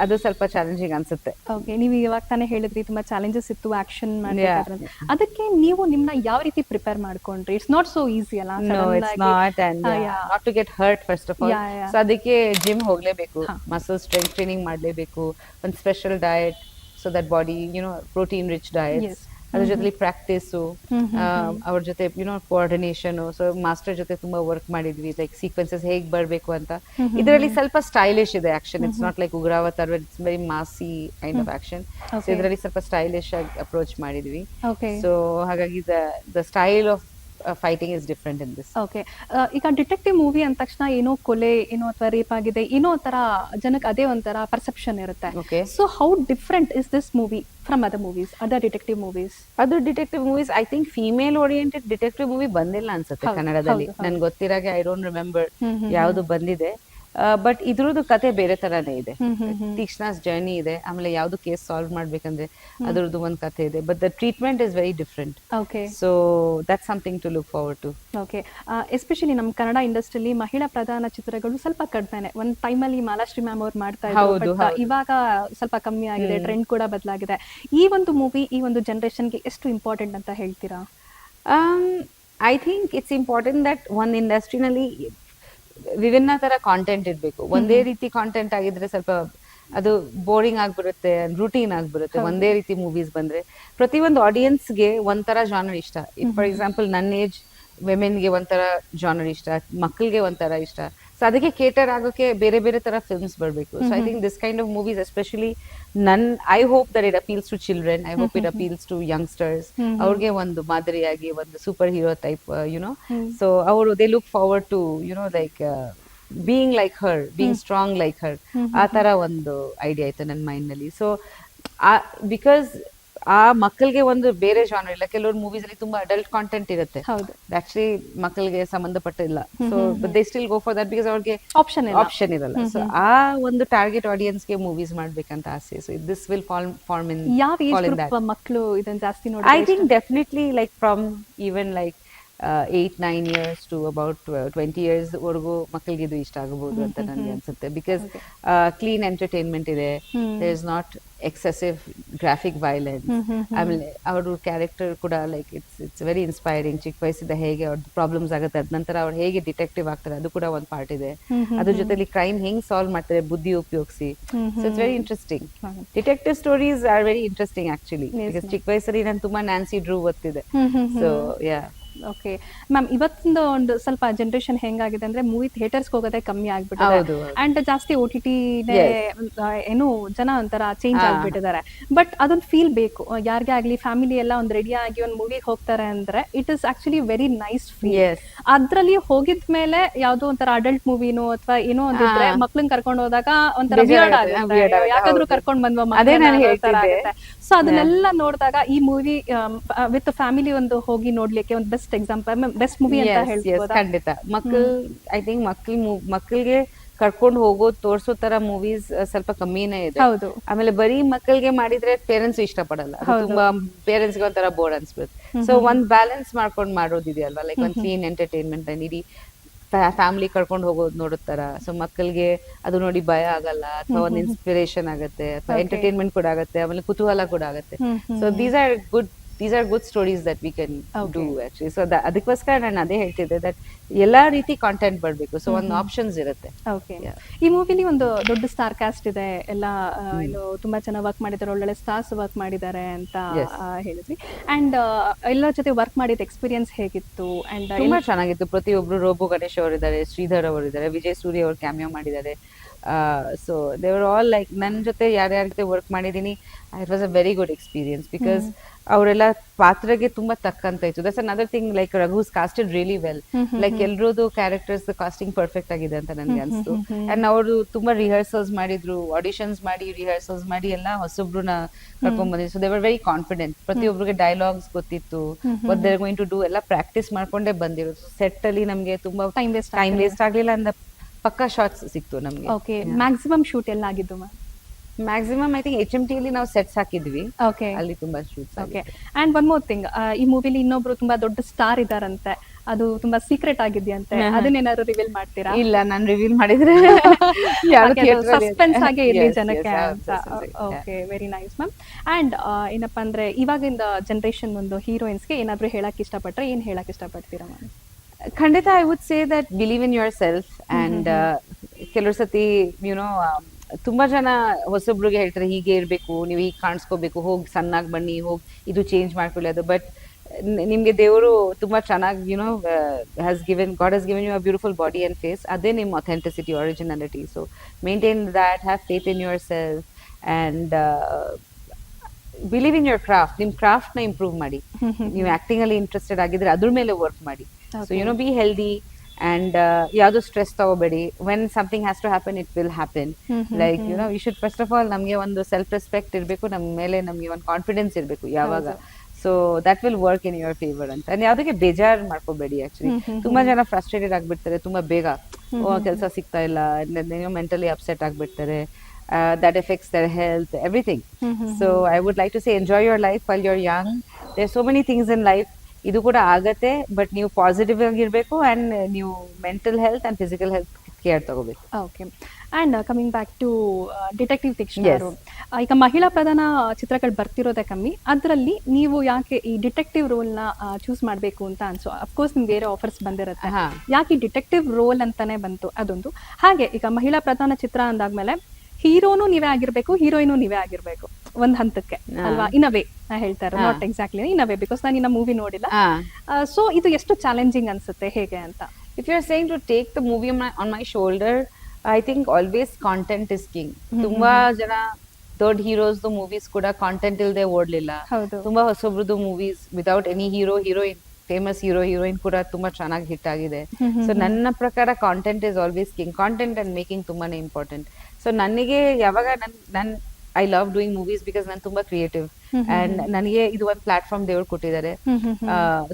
adu ಸ್ವಲ್ಪ challenging ಅನ್ಸುತ್ತೆ. Okay, ನೀವು ಇವಾಗ ತಾನೇ ಹೇಳಿದ್ರಿ ತುಂಬಾ challenges ಇತ್ತು action ಮಾಡಬೇಕಾದ್ರೆ. ಅದಕ್ಕೆ ನೀವು ನಿಮ್ಮನ್ನ ಯಾವ ರೀತಿ ಪ್ರಿಪೇರ್ ಮಾಡ್ಕೊಂಡ್ರಿ? ಇಟ್ಸ್ ನಾಟ್ ಸೋ ಈಸಿ ಅಲ್ಲ. No, it's not, and not to get hurt first of all. So ಅದಕ್ಕೆ ಜಿಮ್ ಹೋಗ್ಲೇಬೇಕು, ಮಸಲ್ ಸ್ಟ್ರೆಂತ್ ಟ್ರೈನಿಂಗ್ ಮಾಡ್ಲೇಬೇಕು, ಒಂದು special diet, so that body protein rich diet. ಅದ್ರ ಜೊತೆ ಪ್ರಾಕ್ಟೀಸು, ಅವ್ರ ಜೊತೆ ಕೋಆರ್ಡಿನೇಷನ್. ಸೊ ಮಾಸ್ಟರ್ ಜೊತೆ ತುಂಬಾ ವರ್ಕ್ ಮಾಡಿದ್ವಿ, ಲೈಕ್ ಸೀಕ್ವೆನ್ಸಸ್ ಹೇಗ್ ಬರ್ಬೇಕು ಅಂತ. ಇದರಲ್ಲಿ ಸ್ವಲ್ಪ ಸ್ಟೈಲಿಶ್ ಇದೆ action. It's not like Ugravatar, it's very massy kind of action. So ಇದರಲ್ಲಿ ಸ್ವಲ್ಪ ಸ್ಟೈಲಿಶ್ ಆಗಿ ಅಪ್ರೋಚ್ ಮಾಡಿದ್ವಿ. ಸೊ ಹಾಗಾಗಿ the style of fighting is different in this. Okay, ಈಗ ಡಿಟೆಕ್ಟಿವ್ ಮೂವಿ ಅಂದ ತಕ್ಷಣ ಏನೋ ಕೊಲೆ, ಏನೋ ಅಥವಾ ರೇಪ್ ಆಗಿದೆ, ಏನೋ ಒಂಥರ ಜನಕ್ಕೆ ಅದೇ ಒಂಥರ ಪರ್ಸೆಪ್ಷನ್ ಇರುತ್ತೆ. So how different is this movie from other movies, other detective movies? Other detective movies I think female oriented detective movie ಬಂದಿಲ್ಲ ಅನ್ಸುತ್ತೆ ಕನ್ನಡದಲ್ಲಿ. ನನ್ಗೆ ಗೊತ್ತಿರಾಗೆ ಐ ಡೋಂಟ್ ರಿಮೆಂಬರ್ ಯಾವ್ದು ಬಂದಿದೆ. ಬಟ್ ಇದ್ರದ್ದು ಕತೆ ಬೇರೆ ತರಾನೇ ಇದೆ. ತೀಕ್ಷ್ಣಾಸ್ ಜರ್ನಿ ಇದೆ, ಆಮೇಲೆ ಯಾವ್ದು ಕೇಸ್ ಸಾಲ್ವ್ ಮಾಡ್ಬೇಕಂದ್ರೆ ಅದ್ರದ್ದು ಒಂದು ಕತೆ ಇದೆ. But the treatment is very different. So that's something to look forward to. Okay, especially ನಮ್ಮ ಕನ್ನಡ ಇಂಡಸ್ಟ್ರಿಯಲ್ಲಿ ಮಹಿಳಾ ಪ್ರಧಾನ ಚಿತ್ರಗಳು ಸ್ವಲ್ಪ ಕಡಿಮೆನೆ. ಒಂದ್ ಟೈಮಲ್ಲಿ ಮಾಲಾಶ್ರೀ ಮ್ಯಾಮ್ ಅವ್ರು ಮಾಡ್ತಾ ಇದ್ರು, ಇವಾಗ ಸ್ವಲ್ಪ ಕಮ್ಮಿ ಆಗಿದೆ, ಟ್ರೆಂಡ್ ಕೂಡ ಬದಲಾಗಿದೆ. ಈ ಒಂದು ಮೂವಿ ಈ ಒಂದು ಜನರೇಷನ್ಗೆ ಎಷ್ಟು ಇಂಪಾರ್ಟೆಂಟ್ ಅಂತ ಹೇಳ್ತೀರಾ? I think it's important that ಒಂದು ಇಂಡಸ್ಟ್ರಿನಲ್ಲಿ ವಿಭಿನ್ನ ತರ ಕಾಂಟೆಂಟ್ ಇರ್ಬೇಕು. ಒಂದೇ ರೀತಿ ಕಾಂಟೆಂಟ್ ಆಗಿದ್ರೆ ಸ್ವಲ್ಪ ಅದು ಬೋರಿಂಗ್ ಆಗ್ಬಿಡುತ್ತೆ, ರೂಟೀನ್ ಆಗ್ಬಿಡುತ್ತೆ ಒಂದೇ ರೀತಿ ಮೂವೀಸ್ ಬಂದ್ರೆ. ಪ್ರತಿಯೊಂದು ಆಡಿಯನ್ಸ್ಗೆ ಒಂಥರ ಜಾನರ್ ಇಷ್ಟ. ಫಾರ್ ಎಕ್ಸಾಂಪಲ್ ನನ್ನ ಏಜ್ ಗೆ ಒಂಥರ ಜಾನರ್ ಇಷ್ಟ, ಮಕ್ಕಳಿಗೆ ಒಂಥರ ಇಷ್ಟ. ಸೊ ಅದಕ್ಕೆ ಕೇಟರ್ ಆಗೋಕೆ ಬೇರೆ ಬೇರೆ ತರ ಫಿಲ್ಮ್ಸ್ ಬರಬೇಕು. So I think this kind of movies especially I hope that it appeals to children, I hope it appeals to youngsters. ಅವ್ರಿಗೆ ಒಂದು ಮಾದರಿಯಾಗಿ ಒಂದು super hero type you know. So ಅವರು they look forward to you know like being like her, being strong like her. ಆ ತರ ಒಂದು idea ಆಯ್ತು ನನ್ನ ಮೈಂಡ್ ನಲ್ಲಿ. ಸೊ ಬಿಕಾಸ್ ಆ ಮಕ್ಕಳಿಗೆ ಒಂದು ಬೇರೆ ಜಾನರ್ ಇಲ್ಲ. ಕೆಲವರು ಮೂವೀಸ್ ಅಲ್ಲಿ ತುಂಬಾ ಅಡಲ್ಟ್ ಕಾಂಟೆಂಟ್ ಇರುತ್ತೆ, ಆಕ್ಚುಲಿ ಮಕ್ಕಳಿಗೆ ಸಂಬಂಧಪಟ್ಟಿಲ್ಲ. So they still go for that because ಅವ್ರಿಗೆ ಆಪ್ಷನ್ ಇರಲ್ಲ. ಸೊ ಆ ಒಂದು ಟಾರ್ಗೆಟ್ ಆಡಿಯನ್ಸ್ ಗೆ ಮೂವೀಸ್ ಮಾಡ್ಬೇಕಂತ ಆಸೆ. So this will form in ಮಕ್ಕಳು ಇದನ್ನ ಜಾಸ್ತಿ ನೋಡಿ. I think definitely like from even like 8-9 years to about 20 years ವರೆಗೂ ಮಕ್ಕಳಿಗೆ ಇದು ಇಷ್ಟ ಆಗಬಹುದು ಅಂತ ನನಗೆ ಅನ್ಸುತ್ತೆ. ಬಿಕಾಸ್ ಕ್ಲೀನ್ ಎಂಟರ್ಟೈನ್ಮೆಂಟ್ ಇದೆ, there is not excessive graphic violence. ಆಮೇಲೆ ಅವ್ರ ಕ್ಯಾರೆಕ್ಟರ್ ಕೂಡ ಲೈಕ್ ಇಟ್ಸ್ ವೆರಿ ಇನ್ಸ್ಪೈರಿಂಗ್. ಚಿಕ್ಕ ವಯಸ್ಸಿಂದ ಹೇಗೆ ಅವ್ರದ್ದು ಪ್ರಾಬ್ಲಮ್ಸ್ ಆಗುತ್ತೆ, ಅದ ನಂತರ ಅವ್ರು ಹೇಗೆ ಡಿಟೆಕ್ಟಿವ್ ಆಗ್ತಾರೆ, ಅದು ಕೂಡ ಒಂದು ಪಾರ್ಟ್ ಇದೆ. ಅದ್ರ ಜೊತೆಲಿ ಕ್ರೈಮ್ ಹೆಂಗ್ ಸಾಲ್ವ್ ಮಾಡ್ತಾರೆ ಬುದ್ಧಿ ಉಪಯೋಗಿಸಿ. So it's very interesting. Detective stories are very interesting actually. Because ಚಿಕ್ಕ ವಯಸ್ಸಲ್ಲಿ ನಾನು ತುಂಬಾ ನ್ಯಾನ್ಸಿ ಡ್ರೂ ಓದ್ತಿದ್ದೆ. So yeah. ಓಕೆ ಮ್ಯಾಮ್, ಇವತ್ತಿನ ಒಂದು ಸ್ವಲ್ಪ ಜನರೇಷನ್ ಹೆಂಗಾಗಿದೆ ಅಂದ್ರೆ ಮೂವಿ ಥಿಯೇಟರ್ಸ್ಗೆ ಹೋಗೋದೇ ಕಮ್ಮಿ ಆಗ್ಬಿಟ್ಟಿದೆ. ಅಂಡ್ ಜಾಸ್ತಿ OTT ಏನು ಜನ ಒಂಥರ ಚೇಂಜ್ ಆಗ್ಬಿಟ್ಟಿದ್ದಾರೆ. ಬಟ್ ಅದೊಂದು ಫೀಲ್ ಬೇಕು ಯಾರಿಗೇ ಆಗ್ಲಿ. ಫ್ಯಾಮಿಲಿ ಎಲ್ಲ ಒಂದು ರೆಡಿ ಆಗಿ ಒಂದು ಮೂವಿಗೆ ಹೋಗ್ತಾರೆ ಅಂದ್ರೆ it is actually very nice feel. ಅದ್ರಲ್ಲಿ ಹೋಗಿದ್ಮೇಲೆ ಯಾವ್ದೋ ಒಂಥರ ಅಡಲ್ಟ್ ಮೂವಿನೋ ಅಥವಾ ಏನೋ ಒಂದಿದ್ರೆ ಮಕ್ಳನ್ನ ಕರ್ಕೊಂಡು ಹೋದಾಗ ಒಂಥರ ವಿಯರ್ಡ್ ಆಗುತ್ತೆ. ಯಾಕಾದ್ರೂ ಕರ್ಕೊಂಡ್ ಬಂದ್ವ. ಸೊ ಅದನ್ನೆಲ್ಲ ನೋಡಿದಾಗ ಈ ಮೂವಿ ವಿತ್ ಫ್ಯಾಮಿಲಿ ಒಂದು ಹೋಗಿ ನೋಡ್ಲಿಕ್ಕೆ ಒಂದು ಬೆಸ್ಟ್ ಎಕ್ಸಾಂಪಲ್, ಬೆಸ್ಟ್ ಮೂವಿ ಅಂತ ಹೇಳ್ಬೋದು. ಖಂಡಿತ ಐ ಥಿಂಕ್ ಮಕ್ಕಳಿಗೆ ಕರ್ಕೊಂಡು ಹೋಗೋದು ತೋರ್ಸೋ ತರ ಮೂವೀಸ್ ಸ್ವಲ್ಪ ಕಮ್ಮಿನೇ ಇದೆ. ಆಮೇಲೆ ಬರೀ ಮಕ್ಕಳಿಗೆ ಮಾಡಿದ್ರೆ ಪೇರೆಂಟ್ಸ್ ಇಷ್ಟಪಡಲ್ಲ, ತುಂಬಾ ಪೇರೆಂಟ್ಸ್ ಗೆ ಒಂಥರ ಬೋರ್ಡ್ ಅನ್ಸ್ಬಿಡುತ್ತೆ. ಸೊ ಒಂದ್ ಬ್ಯಾಲೆನ್ಸ್ ಮಾಡ್ಕೊಂಡು ಮಾಡೋದಿದೆಯಲ್ವಾ, ಲೈಕ್ ಒಂದ್ ಕ್ಲೀನ್ ಎಂಟರ್ಟೈನ್ಮೆಂಟ್ ಇಡೀ ಫ್ಯಾಮಿಲಿ ಕರ್ಕೊಂಡು ಹೋಗೋದು ನೋಡುತ್ತಾರ. ಸೊ ಮಕ್ಕಳಿಗೆ ಅದು ನೋಡಿ ಭಯ ಆಗಲ್ಲ, ಅಥವಾ ಒಂದು ಇನ್ಸ್ಪಿರೇಷನ್ ಆಗುತ್ತೆ, ಅಥವಾ ಎಂಟರ್ಟೈನ್ಮೆಂಟ್ ಕೂಡ ಆಗುತ್ತೆ, ಆಮೇಲೆ ಕುತೂಹಲ ಕೂಡ ಆಗುತ್ತೆ. So these are good stories that we can do actually. So ಅದಕ್ಕೋಸ್ಕರ ನಾನು ಅದೇ ಹೇಳ್ತಿದ್ದೆ ದಟ್ ಎಲ್ಲಾ ರೀತಿ ಕಾಂಟೆಂಟ್ ಬರ್ಬೇಕು. ಸೊ ಒಂದು ಆಪ್ಷನ್ಸ್ ಇರುತ್ತೆ. ಓಕೆ, ಈ ಮೂವಿಲಿ ಒಂದು ದೊಡ್ಡ ಸ್ಟಾರ್ ಕಾಸ್ಟ್ ಇದೆ, ಎಲ್ಲ ಏನು ತುಂಬಾ ಚೆನ್ನಾಗಿ ವರ್ಕ್ ಮಾಡಿದ್ದಾರೆ, ಒಳ್ಳೊಳ್ಳೆ ಸ್ಟಾರ್ಸ್ ವರ್ಕ್ ಮಾಡಿದ್ದಾರೆ ಅಂತ ಹೇಳಿದ್ವಿ. ಅಂಡ್ ಎಲ್ಲ ಜೊತೆ ವರ್ಕ್ ಮಾಡಿದ ಎಕ್ಸ್ಪೀರಿಯನ್ಸ್ ಹೇಗಿತ್ತು? ಅಂಡ್ ತುಂಬಾ ಚೆನ್ನಾಗಿತ್ತು. ಪ್ರತಿಯೊಬ್ರು ರೋಬೋ ಗಣೇಶ್ ಅವರಿದ್ದಾರೆ, ಶ್ರೀಧರ್ ಅವರಿದ್ದಾರೆ, ವಿಜಯ್ ಸೂರ್ಯ ಅವರು ಕ್ಯಾಮಿಯೋ ಮಾಡಿದ್ದಾರೆ. So they were all like ನನ್ನ ಜೊತೆ ಯಾರ್ಯಾರ ಜೊತೆ ವರ್ಕ್ ಮಾಡಿದೀನಿ, it was a very good experience. Because ಅವರೆಲ್ಲ ಪಾತ್ರಗೆ ತುಂಬಾ ತಕ್ಕಂತ ಇತ್ತು. That's another thing, like Raghu's casted really well. Like ಎಲ್ರದ್ದು ಕ್ಯಾರೆಕ್ಟರ್ಸ್ ಕಾಸ್ಟಿಂಗ್ ಪರ್ಫೆಕ್ಟ್ ಆಗಿದೆ ಅಂತ ನನಗೆ ಅನ್ಸ್ತು. ಅಂಡ್ ಅವರು ತುಂಬಾ ರಿಹರ್ಸಲ್ಸ್ ಮಾಡಿದ್ರು, ಆಡಿಷನ್ಸ್ ಮಾಡಿ ರಿಹರ್ಸಲ್ಸ್ ಮಾಡಿ ಎಲ್ಲ ಹೊಸೊಬ್ರನ್ನ ಕರ್ಕೊಂಡ್ ಬಂದಿದ್ರು. So they were very confident. ಪ್ರತಿಯೊಬ್ಬರಿಗೆ ಡೈಲಾಗ್ಸ್ ಗೊತ್ತಿತ್ತು, what they are going to do ಎಲ್ಲ ಪ್ರಾಕ್ಟೀಸ್ ಮಾಡ್ಕೊಂಡೇ ಬಂದಿರೋದು. ಸೆಟ್ ಅಲ್ಲಿ ನಮ್ಗೆ ತುಂಬಾ ಟೈಮ್ ವೇಸ್ಟ್ ಆಗ್ಲಿಲ್ಲ ಅಂತ ಪಕ್ಕಾ ಶಾರ್ಟ್ಸ್ ಸಿಕ್ತು ನಮ್ಗೆ. ಓಕೆ, ಮ್ಯಾಕ್ಸಿಮಮ್ ಶೂಟ್ ಎಲ್ಲ ಆಗಿದ್ದು ma'am? Maximum I think HMT ಅಲ್ಲಿ ನಾವು ಸೆಟ್ಸ್ ಹಾಕಿದ್ವಿ. ಓಕೆ, ಅಲ್ಲಿ ತುಂಬಾ shoots. Okay, and one more thing, ಈ ಮೂವಿಲಿ ಇನ್ನೊಬ್ರು ತುಂಬಾ ದೊಡ್ಡ ಸ್ಟಾರ್ ಇದಾರಂತೆ, ಅದು ತುಂಬಾ ಸೀಕ್ರೆಟ್ ಆಗಿದೆಯಂತೆ, ಅದನ್ನೇನಾದ್ರು ರಿವೀಲ್ ಮಾಡ್ತೀರಾ? ಇಲ್ಲ, ನಾನು ರಿವೀಲ್ ಮಾಡಿದ್ರೆ ಸಸ್ಪೆನ್ಸ್ ಆಗೇ ಇರ್ಲಿ ಜನಕ್ಕೆ ಅಂತ. Okay, very nice ma'am. And ಏನಪ್ಪಾ ಅಂದ್ರೆ ಇವಾಗಿಂದ ಜನರೇಷನ್ ಒಂದು ಹೀರೋಯಿನ್ಸ್ಗೆ ಏನಾದ್ರು ಹೇಳಕ್ ಇಷ್ಟಪಟ್ರೆ ಏನ್ ಹೇಳಕ್ ಇಷ್ಟಪಡ್ತೀರಾ ಮ್ಯಾಮ್? ಖಂಡಿತ I would say that believe in yourself. And ಕೆಲವು ಸತಿ ಯುನೋ ತುಂಬಾ ಜನ ಹೊಸೊಬ್ರಿಗೆ ಹೇಳ್ತಾರೆ ಹೀಗೆ ಇರ್ಬೇಕು, ನೀವು ಹೀಗೆ ಕಾಣಿಸ್ಕೋಬೇಕು, ಹೋಗಿ ಸಣ್ಣಾಗಿ ಬನ್ನಿ, ಹೋಗಿ ಇದು ಚೇಂಜ್ ಮಾಡ್ಕೊಳ್ಳಿ ಅದು. ಬಟ್ ನಿಮ್ಗೆ ದೇವರು ತುಂಬಾ ಚೆನ್ನಾಗಿ you know God has given you a beautiful body and face. ಅದೇ ನಿಮ್ಮ authenticity, originality. So maintain that, have faith in yourself and believe in your craft. ನಿಮ್ ಕ್ರಾಫ್ಟ್ ನ ಇಂಪ್ರೂವ್ ಮಾಡಿ. ನೀವು ಆಕ್ಟಿಂಗ್ ಅಲ್ಲಿ ಇಂಟ್ರೆಸ್ಟೆಡ್ ಆಗಿದ್ರೆ ಅದ್ರ ಮೇಲೆ ವರ್ಕ್ ಮಾಡಿ. So you know be healthy and ಯಾವ್ದು ಸ್ಟ್ರೆಸ್ ತಗೋಬೇಡಿ. When something has to happen, it will happen. Like you know we should first of all ನಮ್ಗೆ ಒಂದು ಸೆಲ್ಫ್ ರೆಸ್ಪೆಕ್ಟ್ ಇರಬೇಕು, ನಮ್ಮ ಮೇಲೆ ನಮ್ಗೆ ಒಂದು ಕಾನ್ಫಿಡೆನ್ಸ್ ಇರಬೇಕು ಯಾವಾಗ. So that will work in your favour ಅಂತ. ಯಾವ್ದಕ್ಕೆ ಬೇಜಾರ್ ಮಾಡ್ಕೋಬೇಡಿ. ಆಕ್ಚುಲಿ ತುಂಬಾ ಜನ ಫ್ರಸ್ಟ್ರೇಟೆಡ್ ಆಗ್ಬಿಡ್ತಾರೆ ತುಂಬಾ ಬೇಗ, ಕೆಲಸ ಸಿಗ್ತಾ ಇಲ್ಲ, ಮೆಂಟಲಿ ಅಪ್ಸೆಟ್ ಆಗ್ಬಿಡ್ತಾರೆ. That affects their health, everything. So I would like to say enjoy your life while you're young. There's so many things in life. ಇದು ಕೂಡ ಆಗತ್ತೆ, ಬಟ್ ನೀವು ಪಾಸಿಟಿವ್ ಆಗಿರ್ಬೇಕು ಅಂಡ್ ನೀವು mental health and physical health care ತಗೋಬೇಕು. Okay, and coming back to detective Tikshna ಅವರು, ಈಗ ಮಹಿಳಾ ಪ್ರಧಾನ ಚಿತ್ರಗಳು ಬರ್ತಿರೋದೇ ಕಮ್ಮಿ, ಅದರಲ್ಲಿ ನೀವು ಯಾಕೆ ಈ ಡಿಟೆಕ್ಟಿವ್ ರೋಲ್ ನ ಚೂಸ್ ಮಾಡ್ಬೇಕು ಅಂತ ಅನ್ಸೋ? ಅಫ್ಕೋರ್ಸ್ ನಿಮ್ಗೆ ಬೇರೆ ಆಫರ್ಸ್ ಬಂದಿರುತ್ತೆ, ಯಾಕೆ ಡಿಟೆಕ್ಟಿವ್ ರೋಲ್ ಅಂತಾನೆ ಬಂತು ಅದೊಂದು. ಹಾಗೆ ಈಗ ಮಹಿಳಾ ಪ್ರಧಾನ ಚಿತ್ರ ಅಂದಾದ್ಮೇಲೆ ಹೀರೋನು ನೀವೇ ಆಗಿರ್ಬೇಕು, ಹೀರೋಯಿನು ನೀವೇ ಆಗಿರ್ಬೇಕು ಒಂದ್ ಹಂತಕ್ಕೆ ಅಲ್ವಾ, ಇನ್ ಅ ವೇ ಹೇಳ್ತಾರೆ, not exactly in a way, because ನಾನು ಇನ್ನ ಮೂವಿ ನೋಡಿಲ್ಲ. ಸೊ ಇದು ಎಷ್ಟು ಚಾಲೆಂಜಿಂಗ್ ಅನ್ಸುತ್ತೆ ಹೇಗೆ ಅಂತ? If you're saying to take the movie on my shoulder, I think always content is king. ತುಂಬಾ ಜನ ದೊಡ್ಡ ಹೀರೋಸ್ ಮೂವೀಸ್ ಕೂಡ ಕಾಂಟೆಂಟ್ ಇಲ್ದೆ ಓಡ್ಲಿಲ್ಲ. ಹೌದು. ತುಂಬಾ ಹೊಸಬ್ರದ್ದು movies without any hero heroine, famous hero heroine ಕೂಡ ತುಂಬಾ ಚೆನ್ನಾಗಿ ಹಿಟ್ ಆಗಿದೆ. ಸೊ ನನ್ನ ಪ್ರಕಾರ content is always king. Content and making ತುಂಬಾನೇ ಇಂಪಾರ್ಟೆಂಟ್. ಸೊ ನನಗೆ ಯಾವಾಗ ನನ್ I love doing movies because ನಾನು ತುಂಬಾ ಕ್ರಿಯೇಟಿವ್ ಅಂಡ್ ನನಗೆ ಇದು ಒಂದು ಪ್ಲಾಟ್ಫಾರ್ಮ್ ದೇವ್ರು ಕೊಟ್ಟಿದ್ದಾರೆ.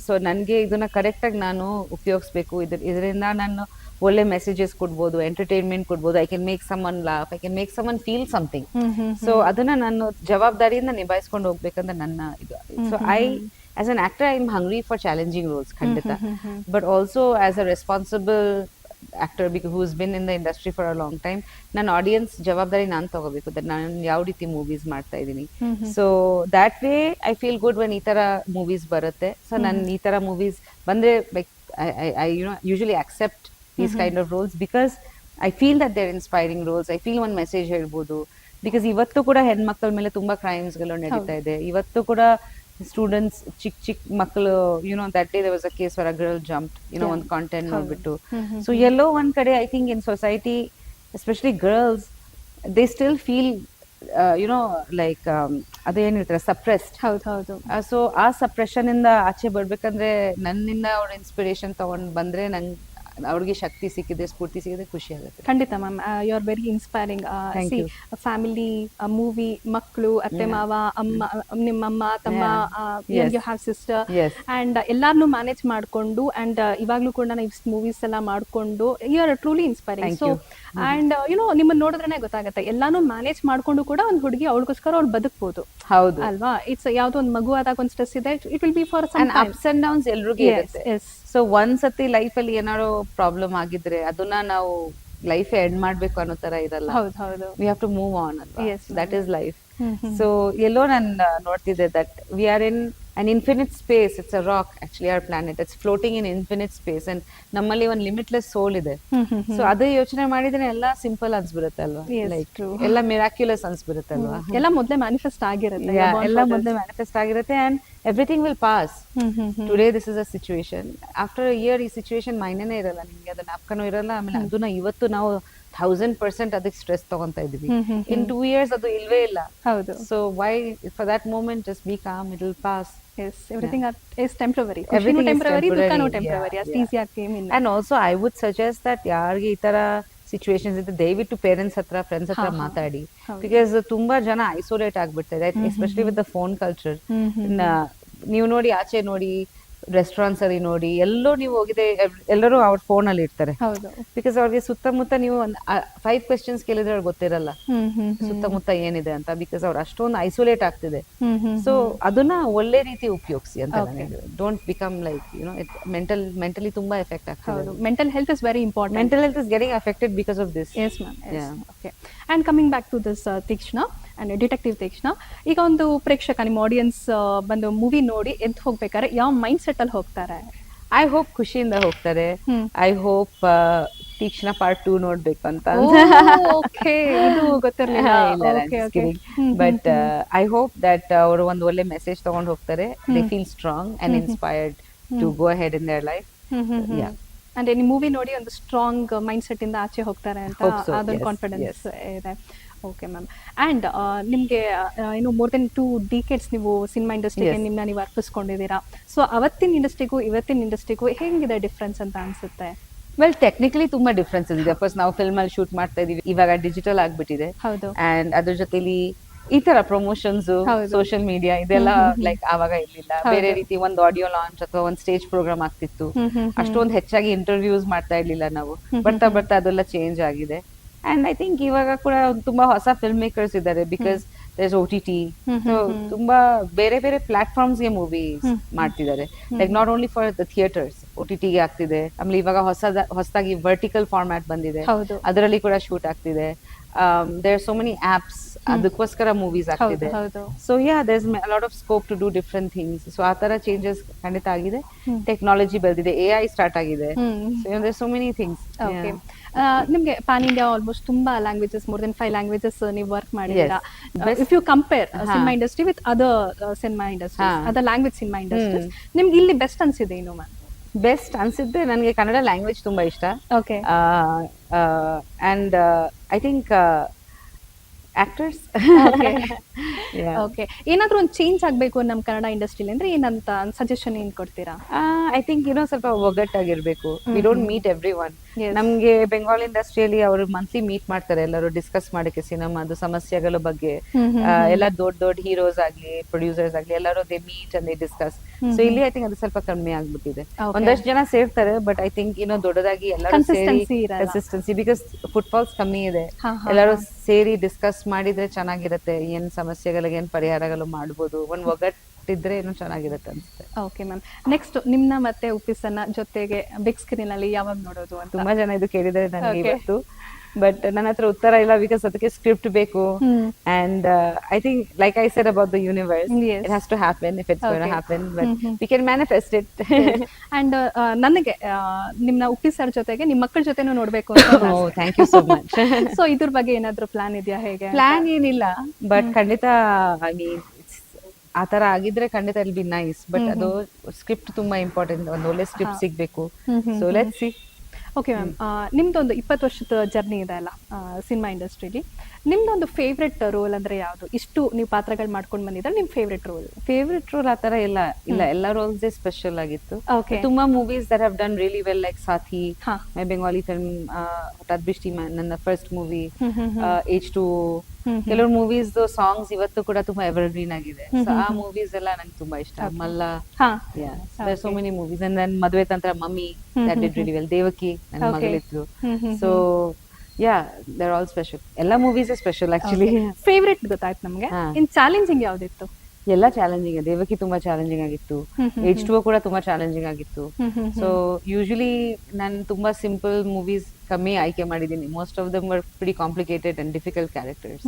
ಸೊ ನನ್ಗೆ ಇದನ್ನ ಕರೆಕ್ಟ್ ಆಗಿ ನಾನು ಉಪಯೋಗಿಸ್ಬೇಕು. ಇದರಿಂದ ನಾನು ಒಳ್ಳೆ ಮೆಸೇಜಸ್ ಕೊಡ್ಬೋದು, ಎಂಟರ್ಟೈನ್ಮೆಂಟ್ ಕೊಡ್ಬೋದು. I can make someone laugh, I can make someone feel something. So ಅದನ್ನ ನಾನು ಜವಾಬ್ದಾರಿಯಿಂದ ನಿಭಾಯಿಸ್ಕೊಂಡು ಹೋಗ್ಬೇಕಂತ ನನ್ನ ಇದು. So as an actor I am hungry for challenging roles ಖಂಡಿತ, but also as a responsible actor who's been in the industry for a long time, ನನ್ನ audience ಜವಾಬ್ದಾರಿ ನಾನು ತಗೋಬೇಕು, ನಾನು ಯಾವ ರೀತಿ ಮೂವೀಸ್ ಮಾಡ್ತಾ ಇದ್ದೀನಿ. So that way I feel good when he ತರ ಮೂವೀಸ್ ಬರುತ್ತೆ. ಸೊ ನಾನು ಈ ತರ ಮೂವೀಸ್ ಬಂದ್ರೆ like I usually accept these kind of roles because I feel that they're inspiring roles. I feel ಒಂದು ಮೆಸೇಜ್ ಹೇಳ್ಬೋದು. ಬಿಕಾಸ್ ಇವತ್ತು ಕೂಡ ಹೆಣ್ಮಕ್ಳ ಮೇಲೆ ತುಂಬಾ ಕ್ರೈಮ್ಸ್ಗಳು ನಡೀತಾ ಇದೆ. ಇವತ್ತು ಕೂಡ ಸ್ಟೂಡೆಂಟ್ಸ್ ಚಿಕ್ಕ ಮಕ್ಕಳು that day there was a case where a girl jumped ಒಂದು ಕಾಂಟೆಂಟ್ ನೋಡ್ಬಿಟ್ಟು. ಸೊ ಎಲ್ಲೋ ಒಂದ್ ಕಡೆ I think in society especially girls they still feel like ಅದೇನಿರ್ತಾರೆ ಸಪ್ರೆಸ್ಡ್. ಹೌದು. ಸೊ ಆ ಸಪ್ರೆಷನ್ ಇಂದ ಆಚೆ ಬರ್ಬೇಕಂದ್ರೆ ನನ್ನಿಂದ ಅವ್ರ ಇನ್ಸ್ಪಿರೇಷನ್ ತಗೊಂಡ್ ಬಂದ್ರೆ ಅವ್ರಿಗೆ ಶಕ್ತಿ ಸಿಕ್ಕಿದೆ, ಸ್ಫೂರ್ತಿ ಸಿಕ್ಕಿದೆ, ಖುಷಿ ಆಗುತ್ತೆ. ಖಂಡಿತ ma'am, you are very inspiring. Family, movie, ಮಕ್ಕಳು, ಅತ್ತೆ ಮಾವ, ಅಮ್ಮ, ನಿಮ್ಮಮ್ಮ, ತಮ್ಮ, ಯು ಹ್ಯಾವ್ ಸಿಸ್ಟರ್, ಅಂಡ್ ಎಲ್ಲಾರ್ನು ಮ್ಯಾನೇಜ್ ಮಾಡ್ಕೊಂಡು ಅಂಡ್ ಇವಾಗ್ಲೂ ಕೂಡ ನೀವು ಮೂವೀಸ್ ಎಲ್ಲ ಮಾಡ್ಕೊಂಡು you are truly inspiring. So and ನಿಮ್ಮನ್ನ ನೋಡಿದ್ರೆ ಗೊತ್ತಾಗುತ್ತೆ ಎಲ್ಲಾನು ಮ್ಯಾನೇಜ್ ಮಾಡ್ಕೊಂಡು ಕೂಡ ಒಂದು ಹುಡುಗಿ ಅವಳಿಗೋಸ್ಕರ ಅವ್ಳು ಬದುಕಬಹುದು. ಹೌದು ಅಲ್ವಾ? ಇಟ್ಸ್ ಯಾವ್ದೋ ಒಂದು ಮಗು ಆದಾಗ ಒಂದು ಸ್ಟ್ರೆಸ್ ಇದೆ, it will be for some ups and downs ಎಲ್ರಿಗೂ ಇರುತ್ತೆ. ಸೊ ಒಂದ್ಸತಿ ಲೈಫ್ ಅಲ್ಲಿ ಏನಾದ್ರು ಪ್ರಾಬ್ಲಮ್ ಆಗಿದ್ರೆ ಅದನ್ನ ನಾವು ಲೈಫ್ ಎಂಡ್ ಮಾಡ್ಬೇಕು ಅನ್ನೋ ತರ ಇರಲ್ಲ. We have to move on ಅಲ್ವಾ, ದಟ್ ಈಸ್ ಲೈಫ್. ಸೊ ಎಲ್ಲೋ ನಾನು ನೋಡ್ತಿದ್ದೆ that we are in an infinite space. It's a rock actually, our planet. It's floating in infinite space and ನಮ್ಮಲ್ಲಿ ಒಂದು ಲಿಮಿಟ್ಲೆಸ್ ಸೋಲ್ ಇದೆ. ಸೊ ಅದು ಯೋಚನೆ ಮಾಡಿದ್ರೆ ಎಲ್ಲ ಸಿಂಪಲ್ ಅನ್ಸ್ಬಿಡುತ್ತೆ ಅಲ್ವಾ, ಲೈಕ್ ಎಲ್ಲ ಮಿರಾಕ್ಯುಲಸ್ ಅನ್ಸ್ಬಿಡುತ್ತೆ ಅಲ್ವಾ. ಎಲ್ಲ ಮೊದಲೇ ಮ್ಯಾನಿಫೆಸ್ಟ್ ಆಗಿರುತ್ತೆ, ಎಲ್ಲ ಮೊದಲೇ ಮ್ಯಾನಿಫೆಸ್ಟ್ ಆಗಿರುತ್ತೆ and everything will pass. Today this is a situation, after a year ಈ ಸಿಚುವೇಶನ್ ಮೈನೇನೆ ಇರಲ್ಲ, ನಿಮ್ಗೆ ಅದನ್ನ ಜ್ಞಾಪಕನೂ ಇರಲ್ಲ. ಆಮೇಲೆ ಅದನ್ನ ಇವತ್ತು ನಾವು 1000% ಅದಕ್ಕೆ ಸ್ಟ್ರೆಸ್ ತಗೊಂತಾ ಇದೀವಿ. ಇನ್ 2 years ಅದು ಇಲ್ವೇ ಇಲ್ಲ. ಹೌದು. So why for that moment just be calm, it will pass. Yes, everything is temporary. Everything is temporary. Dukkanu temporary. As easy as came in. And also I would suggest that ಯಾರಿಗೆ ಈ ತರ situations ಇದೆ ದಯವಿಟ್ಟು parents ಹತ್ರ, friends ಹತ್ರ ಮಾತಾಡಿ. Because ತುಂಬಾ ಜನ ಐಸೋಲೇಟ್ ಆಗ್ಬಿಡ್ತಾರೆ, especially with the phone culture. ನೀವು ನೋಡಿ, ಆಚೆ ನೋಡಿ, ರೆಸ್ಟೋರೆಂಟ್ಸ್ ಅಲ್ಲಿ ನೋಡಿ, ಎಲ್ಲೋ ನೀವು ಹೋಗಿದೆ ಎಲ್ಲರೂ ಅವ್ರ ಫೋನ್ ಅಲ್ಲಿ ಇರ್ತಾರೆ. ಬಿಕಾಸ್ ಅವ್ರಿಗೆ ಸುತ್ತಮುತ್ತ ನೀವು 5 questions ಕೇಳಿದ್ರೆ ಅವ್ರಿಗೆ ಗೊತ್ತಿರಲ್ಲ ಸುತ್ತಮುತ್ತ ಏನಿದೆ ಅಂತ, ಬಿಕಾಸ್ ಅವ್ರು ಅಷ್ಟೊಂದು ಐಸೋಲೇಟ್ ಆಗ್ತಿದೆ. ಸೊ ಅದನ್ನ ಒಳ್ಳೆ ರೀತಿ ಉಪಯೋಗಿಸಿ ಅಂತ. ಡೋಂಟ್ ಬಿಕಮ್ ಲೈಕ್ ಮೆಂಟಲಿ ತುಂಬಾ ಎಫೆಕ್ಟ್ ಆಗ್ತದೆ. Mental health is very important. Mental health is getting affected because of this. Yes ma'am. Yes. Okay. And coming back to this Tikshna and detective Tikshna, ಈಗ ಒಂದು ಪ್ರೇಕ್ಷಕ, ನಿಮ್ಮ ಆಡಿಯನ್ಸ್ ಬಂದು movie ನೋಡಿ ಎದ್ದು ಹೋಗ್ಬೇಕಾದ್ರೆ ಯಾವ ಮೈಂಡ್ ಸೆಟ್ ಅಲ್ಲಿ ಹೋಗ್ತಾರೆ? ಐ ಹೋಪ್ ಖುಷಿಯಿಂದ ಹೋಗ್ತಾರೆ. ಐ ಹೋಪ್ ತೀಕ್ಷ್ಣ ಪಾರ್ಟ್ 2 ನೋಡ್ಬೇಕು ಅಂತ. ಇದು ಗೊತ್ತಿರಲಿಲ್ಲ. ಬಟ್ ಐ ಹೋಪ್ ದಟ್ ಅವರು ಒಂದು ಒಳ್ಳೆ ಮೆಸೇಜ್ ತಗೊಂಡು ಹೋಗ್ತಾರೆ. They feel strong and inspired to go ahead in their life. ಅಂದ್ರೆ ನಿಮ್ಮ ಮೂವಿ ನೋಡಿ ಒಂದು ಸ್ಟ್ರಾಂಗ್ ಮೈಂಡ್ ಸೆಟ್ ಇಂದ ಆಚೆ ಹೋಗ್ತಾರೆ ಅಂತ ಅದೊಂದು ಕಾನ್ಫಿಡೆನ್ಸ್ ಇದೆ. Okay ma'am. ಆ್ಯಂಡ್ ನಿಮಗೆ ಏನು ಮೋರ್ ದೆನ್ 2 decades ನೀವು ಸಿನಿಮಾ ಇಂಡಸ್ಟ್ರಿಗೆ ನಿಮ್ಮನ್ನ ನೀವು ಅರ್ಪಿಸ್ಕೊಂಡಿದ್ದೀರಾ. ಸೊ ಅವತ್ತಿನ ಇಂಡಸ್ಟ್ರಿಗೂ ಇವತ್ತಿನ ಇಂಡಸ್ಟ್ರಿಗೂ ಹೇಗಿದೆ ಡಿಫ್ರೆನ್ಸ್ ಅಂತ ಅನ್ಸುತ್ತೆ? ವೆಲ್, ಟೆಕ್ನಿಕಲಿ ತುಂಬಾ ಡಿಫ್ರೆನ್ಸಸ್ ಇದೆ. ಫಸ್ಟ್ ನಾವು ಫಿಲ್ಮ್ ಅಲ್ಲಿ ಶೂಟ್ ಮಾಡ್ತಾ ಇದೀವಿ, ಇವಾಗ ಡಿಜಿಟಲ್ ಆಗ್ಬಿಟ್ಟಿದೆ. ಹೌದು. ಅಂಡ್ ಅದ್ರ ಜೊತೆಲಿ ಈ ತರ ಪ್ರಮೋಷನ್ಸ್, ಸೋಷಿಯಲ್ ಮೀಡಿಯಾ ಇದೆಲ್ಲ ಲೈಕ್ ಆವಾಗ ಇರ್ಲಿಲ್ಲ. ಬೇರೆ ರೀತಿ ಒಂದು ಆಡಿಯೋ ಲಾಂಚ್ ಅಥವಾ ಒಂದು ಸ್ಟೇಜ್ ಪ್ರೋಗ್ರಾಮ್ ಆಗ್ತಿತ್ತು. ಅಷ್ಟೊಂದು ಹೆಚ್ಚಾಗಿ ಇಂಟರ್ವ್ಯೂಸ್ ಮಾಡ್ತಾ ಇರ್ಲಿಲ್ಲ ನಾವು. ಬರ್ತಾ ಬರ್ತಾ ಅದೆಲ್ಲ ಚೇಂಜ್ ಆಗಿದೆ. ಅಂಡ್ ಐ ಥಿಂಕ್ ಇವಾಗ ಕೂಡ ತುಂಬಾ ಹೊಸ ಫಿಲ್ಮ್ ಮೇಕರ್ಸ್ ಇದ್ದಾರೆ, ಬಿಕಾಸ್ ದೇರ್ ಇಸ್ OTT. ತುಂಬಾ ಬೇರೆ ಬೇರೆ ಪ್ಲಾಟ್ಫಾರ್ಮ್ಸ್ ಗೆ ಮೂವೀಸ್ ಮಾಡ್ತಿದ್ದಾರೆ. Like not only for the theatres, OTT ಗೆ ಆಗ್ತಿದೆ. ಆಮೇಲೆ ಇವಾಗ ಹೊಸದಾಗಿ ವರ್ಟಿಕಲ್ ಫಾರ್ಮ್ಯಾಟ್ ಬಂದಿದೆ, ಅದರಲ್ಲಿ ಕೂಡ ಶೂಟ್ ಆಗ್ತಿದೆ. There are so many apps, ಅದಕ್ಕೋಸ್ಕರ ಮೂವೀಸ್ ಆಗ್ತಿದೆ. ಹೌದು. So there is lot of scope to do different things. So ಆ ತರ ಚೇಂಜಸ್ ಖಂಡಿತ ಆಗಿದೆ. ಟೆಕ್ನಾಲಜಿ ಬೆಳೆದಿದೆ, AI ಸ್ಟಾರ್ಟ್ ಆಗಿದೆ. So there so many things. Okay, ನಿಮ್ಗೆ ಪ್ಯಾನ್ ಇಂಡಿಯಾ ಆಲ್ಮೋಸ್ಟ್ ತುಂಬಾ ಲ್ಯಾಂಗ್ವೇಜಸ್, ಮೋರ್ ದೆನ್ 5 ಲ್ಯಾಂಗ್ವೇಜಸ್ ನೀವು ವರ್ಕ್ ಮಾಡಿದ್ದೀರಾ. If you compare cinema industry with other cinema industry, other language cinema industries, ನಿಮ್ಗೆ ಇಲ್ಲಿ ಬೆಸ್ಟ್ ಅನ್ಸಿದೆ ಏನು ma'am? Best ಅನ್ಸಿದ್ದೆ ನನಗೆ Kannada language ತುಂಬಾ ಇಷ್ಟ. Okay, and I think actors. Okay, ಏನಾದ್ರೂ ಒಂದು ಚೇಂಜ್ ಆಗ್ಬೇಕು ನಮ್ಮ ಕನ್ನಡ ಇಂಡಸ್ಟ್ರಿಲಿ ಅಂದ್ರೆ ಏನಂತ ಸಜೆಷನ್ ಏನ್ ಕೊಡ್ತೀರಾ? ಐ ಥಿಂಕ್ ಸ್ವಲ್ಪ ಒಗ್ಗಟ್ಟಾಗಿರ್ಬೇಕು. We don't meet everyone. ನಮ್ಗೆ ಬೆಂಗಾಲ್ ಇಂಡಸ್ಟ್ರಿಯಲ್ಲಿ ಅವರು ಮಂತ್ಲಿ ಮೀಟ್ ಮಾಡ್ತಾರೆ, ಎಲ್ಲರೂ ಡಿಸ್ಕಸ್ ಮಾಡಕ್ಕೆ ಸಿನಿಮಾದು ಸಮಸ್ಯೆಗಳ ಬಗ್ಗೆ. ಎಲ್ಲ ದೊಡ್ಡ ಹೀರೋಸ್ ಆಗ್ಲಿ, ಪ್ರೊಡ್ಯೂಸರ್ಸ್ ಆಗ್ಲಿ, ಎಲ್ಲರೂ they meet and they discuss. So ಇಲ್ಲಿ ಐ ಥಿಂಕ್ ಅದು ಸ್ವಲ್ಪ ಕಡಿಮೆ ಆಗ್ಬಿಟ್ಟಿದೆ. ಒಂದಷ್ಟು ಜನ ಸೇರ್ತಾರೆ, ಬಟ್ ಐ ಥಿಂಕ್ ದೊಡ್ಡದಾಗಿ ಎಲ್ಲರೂ ಸೇರಿ ಕನ್ಸಿಸ್ಟೆನ್ಸಿ, ಬಿಕಾಸ್ ಫುಟ್ಫಾಲ್ಸ್ ಕಮ್ಮಿ ಇದೆ. ಎಲ್ಲರೂ ಸೇರಿ ಡಿಸ್ಕಸ್ ಮಾಡಿದ್ರೆ ಚೆನ್ನಾಗಿರುತ್ತೆ. ಏನ್ ಸಮಸ್ಯೆಗಳಿಗೆ ಏನ್ ಪರಿಹಾರಗಳು ಮಾಡ್ಬೋದು, ಒಂದ್ ಒಗ್ಗಟ್ಟಿದ್ರೆ ಏನೋ ಚೆನ್ನಾಗಿರುತ್ತೆ ಅನ್ಸುತ್ತೆ. ಓಕೆ ಮ್ಯಾಮ್, ನೆಕ್ಸ್ಟ್ ನಿಮ್ನ ಮತ್ತೆ ಉಪ್ಪಿಸನ್ನ ಜೊತೆಗೆ ಬಿಗ್ ಸ್ಕ್ರೀನ್ ಅಲ್ಲಿ ಯಾವಾಗ ನೋಡೋದು ಅಂತ ತುಂಬಾ ಜನ ಇದು ಕೇಳಿದ್ದಾರೆ ನನಗೆ ಇವತ್ತು. ಬಟ್ ನನ್ನ ಹತ್ರ ಉತ್ತರ ಇಲ್ಲ, ಬಿಕಾಸ್ ಅದಕ್ಕೆ ಸ್ಕ್ರಿಪ್ಟ್ ಬೇಕು. And I think like I said about the universe, it has to happen if it's gonna happen, but we can manifest it. And ನನಗೆ ನಿಮ್ನ ಉಪ್ಪಿ ಸರ್ ಜೊತೆಗೆ ನಿಮ್ಮ ಮಕ್ಕಳ ಜೊತೆನೂ ನೋಡ್ಬೇಕು ಅಂತ. Thank you so much. So ಇದ್ರ ಬಗ್ಗೆ ಏನಾದ್ರು ಪ್ಲಾನ್ ಇದೆಯಾ? ಹೇಗೆ ಪ್ಲಾನ್ ಏನಿಲ್ಲ, ಬಟ್ ಖಂಡಿತ ಐ ಮೀನ್ ಆ ತರ ಆಗಿದ್ರೆ ಖಂಡಿತ ಇಲ್ ಬಿ ನೈಸ್. ಬಟ್ ಅದು ಸ್ಕ್ರಿಪ್ಟ್ ತುಂಬಾ ಇಂಪಾರ್ಟೆಂಟ್, ಒಂದು ಒಳ್ಳೆ ಸ್ಕ್ರಿಪ್ಟ್ ಸಿಗ್ಬೇಕು. So let's see. Okay ma'am, ನಿಮ್ದೊಂದು 20 ವರ್ಷದ ಜರ್ನಿ ಇದೆ ಅಲ್ಲ ಸಿನಿಮಾ ಇಂಡಸ್ಟ್ರಿಲಿ, ನಿಮ್ದೊಂದು ಫೇವ್ರೆಟ್ ರೋಲ್ ಅಂದ್ರೆ ಯಾವುದು? ಇಷ್ಟು ನೀವು ಪಾತ್ರಗಳು ಮಾಡ್ಕೊಂಡು ಬಂದಿದ್ರೆ ನಿಮ್ ಫೇವ್ರೆಟ್ ರೋಲ್? ಆ ತರ ಇಲ್ಲ, ಎಲ್ಲ ರೋಲ್ಸ್ ಸ್ಪೆಷಲ್ ಆಗಿತ್ತು. ತುಂಬಾ movies that have done really well, like Saathi, my Bengali film, Hothat Brishti ನನ್ನ ಫಸ್ಟ್ ಮೂವಿ, H2O. ಕೆಲವು ಮೂವೀಸ್ ಸಾಂಗ್ಸ್ ಇವತ್ತು ಕೂಡ ತುಂಬಾ ಎವರ್ಗ್ರೀನ್ ಆಗಿದೆ. ಸೊ ಆ ಮೂವೀಸ್ ಎಲ್ಲ ನಂಗೆ ತುಂಬಾ ಇಷ್ಟ. Malla, so many movies. And then Maduve Tantra, Mummy, that did really well. Devaki, ನನ್ನ ಮಗಳಿತ್ತು. So they're all special. ಎಲ್ಲ ಮೂವೀಸ್ ಸ್ಪೆಷಲ್ ಆಕ್ಚುಲಿ. ಫೇವ್ರೆಟ್ ಗೊತ್ತಾಯ್ತು ನಮ್ಗೆ. ಇನ್ ಚಾಲೆಂಜಿಂಗ್ ಯಾವ್ದಿತ್ತು? ಎಲ್ಲ ಚಾಲೆಂಜಿಂಗ್. ದೇವಕಿ ತುಂಬಾ ಚಾಲೆಂಜಿಂಗ್ ಆಗಿತ್ತು. H2O ಕೂಡ ತುಂಬಾ ಚಾಲೆಂಜಿಂಗ್ ಆಗಿತ್ತು. ಸೊ ಯೂಶಲಿ ನಾನು ತುಂಬಾ ಸಿಂಪಲ್ ಮೂವೀಸ್ ಕಮ್ಮಿ ಆಯ್ಕೆ ಮಾಡಿದೀನಿ. Most of them var pretty complicated and difficult characters.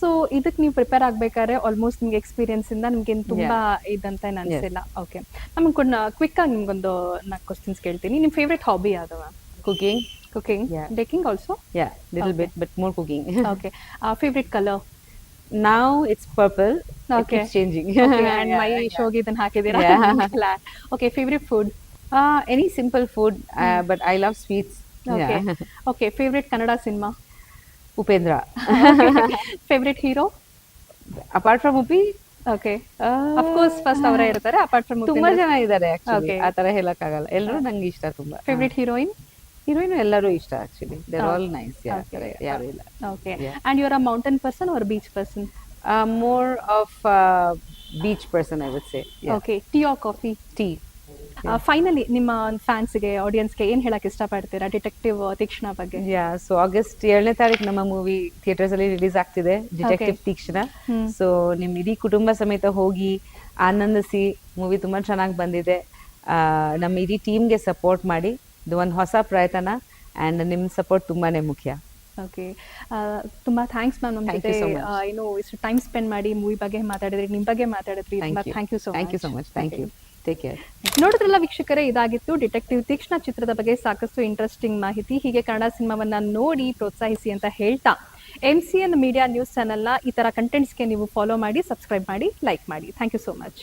So ಇದಕ್ಕೆ ನೀವು ಪ್ರಿಪೇರ್ ಆಗ್ಬೇಕಾದ್ರೆ ಆಲ್ಮೋಸ್ಟ್ ನಿಮ್ಗೆ ಎಕ್ಸ್ಪೀರಿಯನ್ಸ್ ಇಂದ ನಿಮ್ಗೆ ತುಂಬಾ ಇದಂತ ಅನ್ಸಿಲ್ಲ. ಓಕೆ, ನಮ್ಗೆ ಕ್ವಿಕ್ ಆಗಿ ನಿಮ್ಗೊಂದು 4 ಕ್ವಶನ್ಸ್ ಕೇಳ್ತೀನಿ. ನಿಮ್ ಫೇವ್ರೆಟ್ ಹಾಬಿ ಯಾವ್ದು? Cooking. Baking also? Yeah, little bit, but more cooking. Okay. Favorite color? Now it's purple. Okay. It keeps changing. Okay, and my showgi idan hakidira. Okay, favorite food? Any simple food, but I love sweets. Okay. Okay, favorite Kannada cinema? Upendra. Favorite hero? Apart from Upi? Okay. Of course, first ಅವರೇ ಇರ್ತಾರೆ. Apart from Upendra. ತುಂಬಾ ಜನ ಇದ್ದಾರೆ actually. ಆ ತರ ಹೇಳಕ್ ಆಗಲ್ಲ. ಎಲ್ಲರೂ ನಂಗೆ ಇಷ್ಟ ತುಂಬಾ. Favorite heroine? ಹೀರೋಯಿನ್ ಎಲ್ಲರೂ ಇಷ್ಟ actually. They are all nice. ಯಾರು ಇಲ್ಲ. Okay, and you are a mountain person or beach person? More of beach person I would say. Okay, tea or coffee? Tea. Finally ನಿಮ್ಮ ಫ್ಯಾನ್ಸ್ಗೆ, ಆಡಿಯನ್ಸ್ಗೆ ಏನ್ ಹೇಳಕ್ ಇಷ್ಟಪಡ್ತೀರಾ detective ತೀಕ್ಷ್ಣ ಬಗ್ಗೆ? ಸೊ ಆಗಸ್ಟ್ 7ನೇ ತಾರೀಕು ನಮ್ಮ ಮೂವಿ ಥಿಯೇಟರ್ಸ್ ಅಲ್ಲಿ ರಿಲೀಸ್ ಆಗ್ತಿದೆ, ಡಿಟೆಕ್ಟಿವ್ ತೀಕ್ಷ್ಣ. ಸೊ ನಿಮ್ ಇಡೀ ಕುಟುಂಬ ಸಮೇತ ಹೋಗಿ ಆನಂದಿಸಿ. ಮೂವಿ ತುಂಬಾ ಚೆನ್ನಾಗಿ ಬಂದಿದೆ. ನಮ್ಮ ಇಡೀ ಟೀಮ್ಗೆ ಸಪೋರ್ಟ್ ಮಾಡಿ. ಇದು ಒಂದು ಹೊಸ ಪ್ರಯತ್ನ, ಅಂಡ್ ನಿಮ್ ಸಪೋರ್ಟ್ ತುಂಬಾನೇ ಮುಖ್ಯ. ಓಕೆ, ತುಂಬಾ ಥ್ಯಾಂಕ್ಸ್ ಮ್ಯಾಮ್. ನಮ್ಮ ಜೊತೆ ಏನು ಇಷ್ಟು ಟೈಮ್ ಸ್ಪೆಂಡ್ ಮಾಡಿ ಮೂವಿ ಬಗ್ಗೆ ಮಾತಾಡಿದ್ರಿ, ನಿಮ್ ಬಗ್ಗೆ ಮಾತಾಡಿದ್ರಿ. Thank you so much. Thank you. Take care. ನೋಡಿದ್ರಲ್ಲ ವೀಕ್ಷಕರೇ, ಇದಾಗಿತ್ತು ಡಿಟೆಕ್ಟಿವ್ ತೀಕ್ಷ್ಣ ಚಿತ್ರದ ಬಗ್ಗೆ ಸಾಕಷ್ಟು ಇಂಟ್ರೆಸ್ಟಿಂಗ್ ಮಾಹಿತಿ. ಹೀಗೆ ಕನ್ನಡ ಸಿನಿಮಾವನ್ನ ನೋಡಿ ಪ್ರೋತ್ಸಾಹಿಸಿ ಅಂತ ಹೇಳ್ತಾ, MCN ಮೀಡಿಯಾ ನ್ಯೂಸ್ ಚಾನೆಲ್ನ ಈ ತರ ಕಂಟೆಂಟ್ಸ್ಗೆ ನೀವು ಫಾಲೋ ಮಾಡಿ, ಸಬ್ಸ್ಕ್ರೈಬ್ ಮಾಡಿ, ಲೈಕ್ ಮಾಡಿ. Thank you so much.